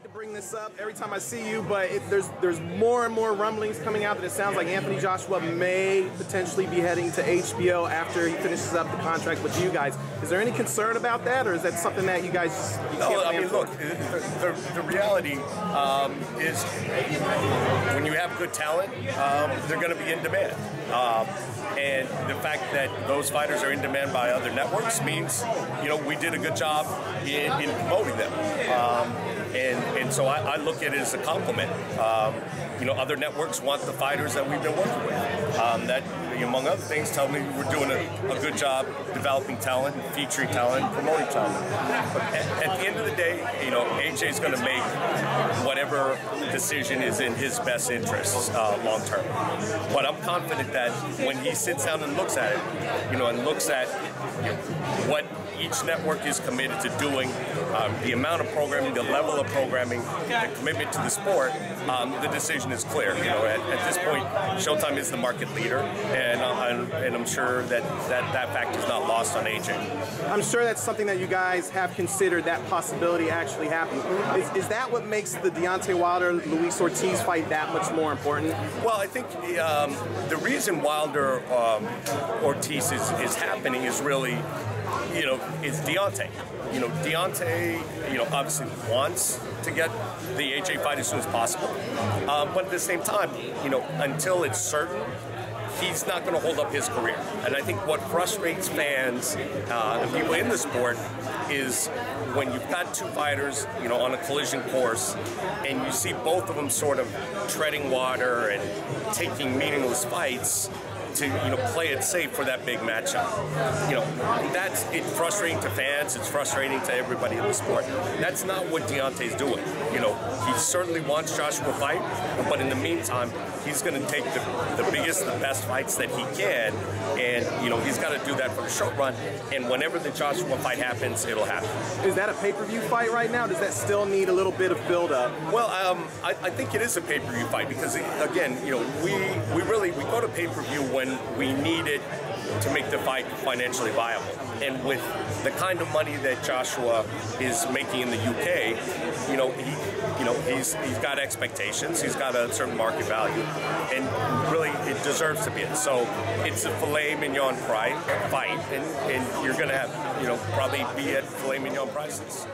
hate to bring this up every time I see you, but there's more and more rumblings coming out that it sounds like Anthony Joshua may potentially be heading to HBO after he finishes up the contract with you guys. Is there any concern about that, or is that something that you guys No, I mean, look, the reality is when you have good talent, they're going to be in demand. And the fact that those fighters are in demand by other networks means, we did a good job in promoting them. And so I look at it as a compliment. Other networks want the fighters that we've been working with. That, among other things, tell me we're doing a good job developing talent, featuring talent, promoting talent. But at the end of the day, AJ's going to make whatever decision is in his best interests long term. But I'm confident that when he sits down and looks at it, and looks at what each network is committed to doing, the amount of programming, the level of programming, the commitment to the sport, the decision is clear. At this point, Showtime is the market leader, and I'm sure that fact is not lost on AJ. I'm sure that's something that you guys have considered, that possibility actually happening. Is that what makes the Deontay Wilder-Luis Ortiz fight that much more important? Well, I think the reason Wilder-Ortiz is happening is really, is Deontay. Deontay, obviously wants to get the AJ fight as soon as possible. But at the same time, until it's certain, he's not going to hold up his career. And I think what frustrates fans and people in the sport is when you've got two fighters, on a collision course, and you see both of them sort of treading water and taking meaningless fights to play it safe for that big matchup. It's frustrating to fans. It's frustrating to everybody in the sport. That's not what Deontay's doing. He certainly wants Joshua to fight, but in the meantime, he's going to take the biggest, the best fights that he can, and he's got to do that for the short run. And whenever the Joshua fight happens, it'll happen. Is that a pay-per-view fight right now? Does that still need a little bit of build-up? Well, I think it is a pay-per-view fight because again, we go to pay-per-view when we need it to make the fight financially viable. And with the kind of money that Joshua is making in the UK, he's got expectations. He's got a certain market value, and really it deserves to be it. So it's a filet mignon fight, and you're going to have probably be at filet mignon prices.